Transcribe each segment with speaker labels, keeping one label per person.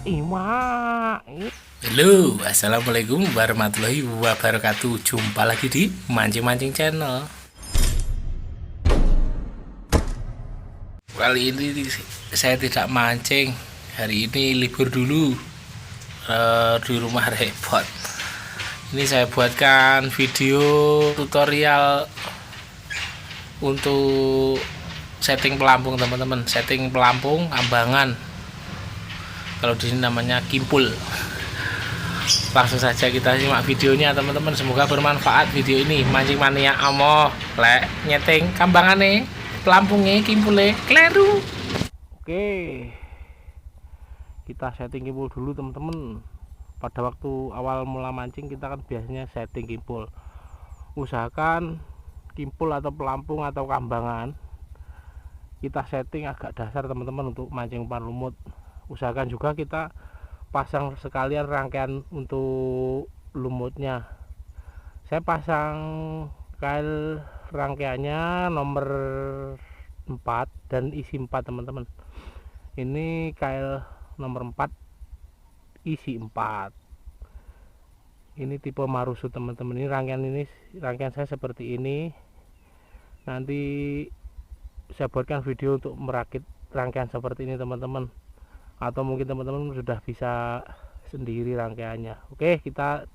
Speaker 1: Iwa.
Speaker 2: Halo, assalamualaikum warahmatullahi wabarakatuh. Jumpa lagi di Mancing-Mancing Channel. Kali ini saya tidak mancing. Hari ini libur dulu di rumah repot. Ini saya buatkan video tutorial untuk setting pelampung teman-teman. Setting pelampung ambangan. Kalau di sini namanya kimpul. Langsung saja kita simak videonya teman-teman, semoga bermanfaat video ini. Mancing mania amo lek nyeting kambangane pelampungnya kimpule kleru.
Speaker 1: Oke, kita setting kimpul dulu teman-teman. Pada waktu awal mula mancing kita kan biasanya setting kimpul. Usahakan kimpul atau pelampung atau kambangan kita setting agak dasar teman-teman untuk mancing umpan lumut. Usahakan juga kita pasang sekalian rangkaian untuk lumutnya. Saya pasang kail rangkaiannya nomor 4 dan isi 4 teman-teman. Ini kail nomor 4 isi 4. Ini tipe Marusu teman-teman. Ini rangkaian saya seperti ini. Nanti saya buatkan video untuk merakit rangkaian seperti ini teman-teman, atau mungkin teman-teman sudah bisa sendiri rangkaiannya. Oke, kita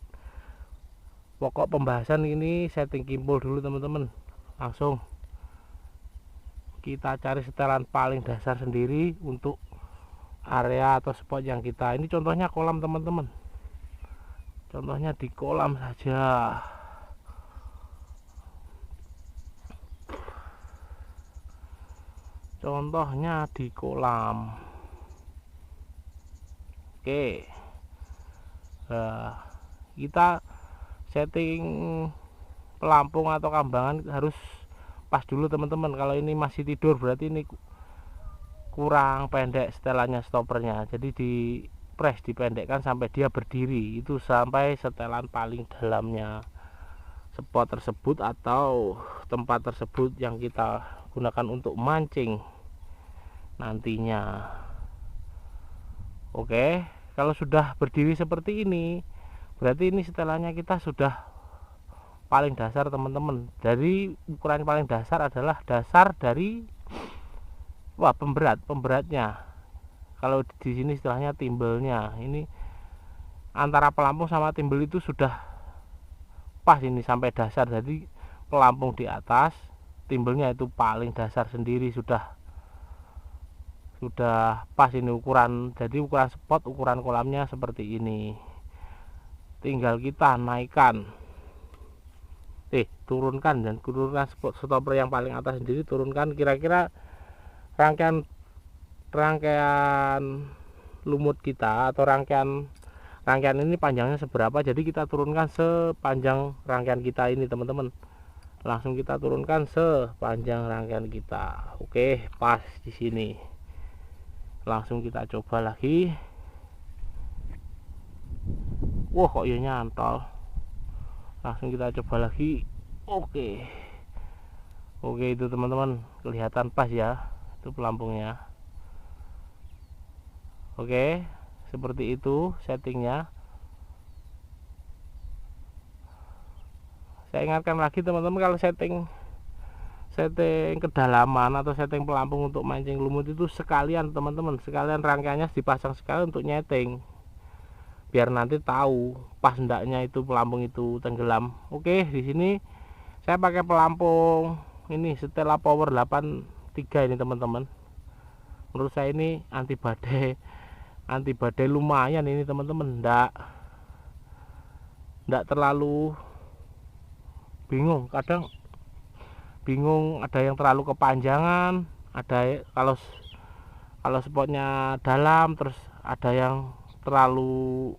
Speaker 1: pokok pembahasan ini setting kimpul dulu teman-teman. Langsung kita cari setelan paling dasar sendiri untuk area atau spot yang kita. Ini contohnya kolam teman-teman, contohnya di kolam saja. Contohnya di kolam. Oke, nah, kita setting pelampung atau kambangan harus pas dulu teman-teman. Kalau ini masih tidur berarti ini kurang pendek setelannya, stoppernya. Jadi di press dipendekkan sampai dia berdiri, itu sampai setelan paling dalamnya spot tersebut atau tempat tersebut yang kita gunakan untuk mancing nantinya. Oke, kalau sudah berdiri seperti ini berarti ini setelannya kita sudah paling dasar teman-teman. Dari ukuran paling dasar adalah dasar dari pemberatnya. Kalau di sini istilahnya timbelnya. Ini antara pelampung sama timbel itu sudah pas ini sampai dasar. Jadi pelampung di atas, timbelnya itu paling dasar sendiri, sudah pas ini ukuran. Jadi ukuran spot, ukuran kolamnya seperti ini. Tinggal kita naikkan, turunkan spot stopper yang paling atas sendiri, turunkan kira-kira rangkaian lumut kita atau rangkaian ini panjangnya seberapa. Jadi kita turunkan sepanjang rangkaian kita ini teman-teman. Langsung kita turunkan sepanjang rangkaian kita. Oke, pas di sini. Langsung kita coba lagi. Wah, kok ya nyantol. Langsung kita coba lagi. Oke, itu teman-teman, kelihatan pas ya itu pelampungnya. Oke, seperti itu settingnya. Saya ingatkan lagi teman-teman, kalau setting kedalaman atau setting pelampung untuk mancing lumut itu sekalian teman-teman, sekalian rangkaiannya dipasang sekali untuk nyeting, biar nanti tahu pas hendaknya itu pelampung itu tenggelam. Oke, di sini saya pakai pelampung ini Stella Power 83 ini teman-teman. Menurut saya ini anti badai lumayan ini teman-teman. Ndak terlalu bingung, kadang bingung ada yang terlalu kepanjangan, ada kalau spotnya dalam, terus ada yang terlalu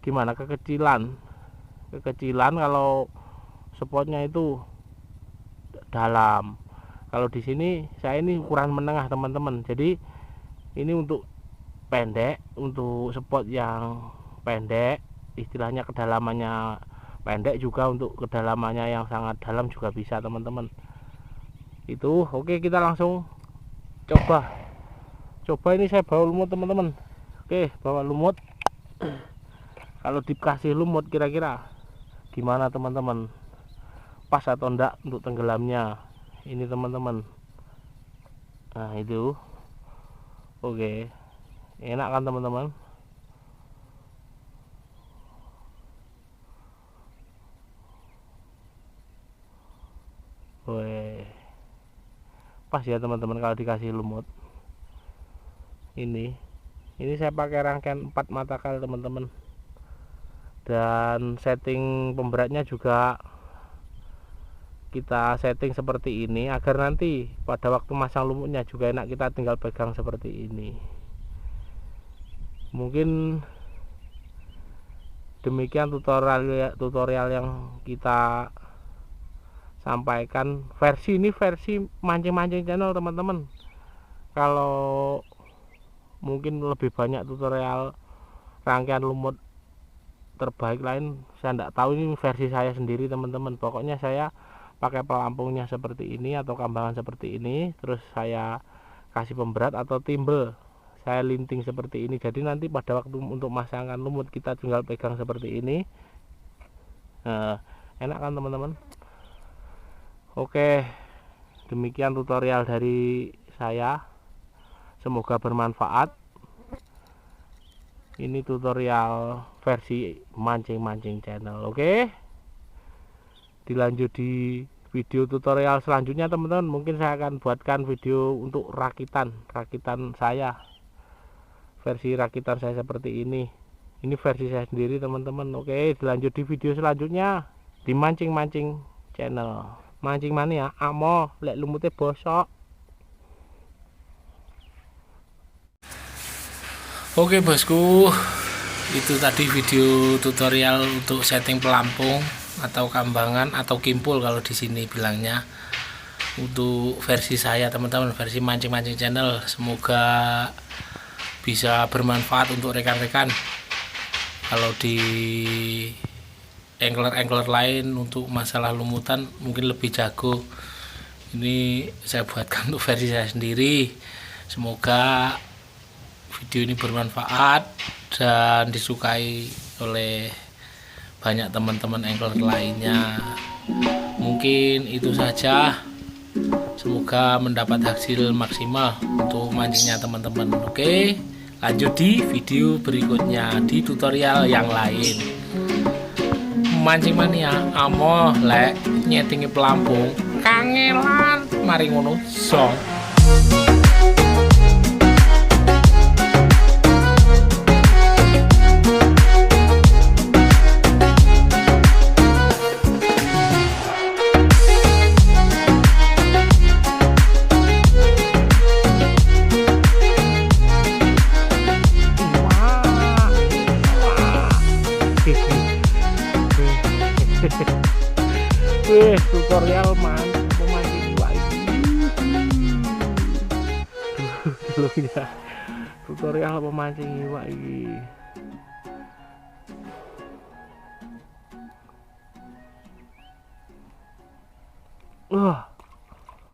Speaker 1: gimana, kekecilan kalau spotnya itu dalam. Kalau di sini saya ini ukuran menengah teman-teman, jadi ini untuk pendek, untuk spot yang pendek, istilahnya kedalamannya pendek, juga untuk kedalamannya yang sangat dalam juga bisa teman-teman. Itu oke, kita langsung coba ini saya bawa lumut teman-teman. Oke, bawa lumut. Kalau dikasih lumut kira-kira gimana teman-teman? Pas atau enggak untuk tenggelamnya? Ini teman-teman. Nah, itu. Oke. Enak kan teman-teman? Woi. Pas ya teman-teman kalau dikasih lumut. Ini saya pakai rangkaian 4 mata kal teman-teman. Dan setting pemberatnya juga kita setting seperti ini agar nanti pada waktu masang lumutnya juga enak, kita tinggal pegang seperti ini. Mungkin demikian tutorial yang kita sampaikan. Versi ini versi mancing-mancing channel teman-teman. Kalau mungkin lebih banyak tutorial rangkaian lumut terbaik lain, saya tidak tahu. Ini versi saya sendiri teman-teman. Pokoknya saya pakai pelampungnya seperti ini atau kambangan seperti ini, terus saya kasih pemberat atau timbel, saya linting seperti ini. Jadi nanti pada waktu untuk masangkan lumut kita tinggal pegang seperti ini. Nah, enak kan teman-teman? Oke, demikian tutorial dari saya, semoga bermanfaat. Ini tutorial versi mancing-mancing channel. Oke, dilanjut di video tutorial selanjutnya teman-teman. Mungkin saya akan buatkan video untuk rakitan saya, versi rakitan saya seperti ini versi saya sendiri teman-teman. Oke, dilanjut di video selanjutnya di mancing-mancing channel. Mancing mania amo lek lumutnya bosok.
Speaker 2: Oke bosku, itu tadi video tutorial untuk setting pelampung atau kambangan atau kimpul kalau di sini bilangnya, untuk versi saya teman-teman, versi mancing-mancing channel. Semoga bisa bermanfaat untuk rekan-rekan. Kalau di angler-angler lain untuk masalah lumutan mungkin lebih jago. Ini saya buatkan untuk versi saya sendiri. Semoga video ini bermanfaat dan disukai oleh banyak teman-teman angler lainnya. Mungkin itu saja. Semoga mendapat hasil maksimal untuk mancingnya teman-teman. Oke, lanjut di video berikutnya di tutorial yang lain. Mancing mania amo lek nyetingi pelampung kangelan mari ngono song.
Speaker 1: Tutorial memancing iwak ini. Dulunya tutorial memancing iwak ini. Wah.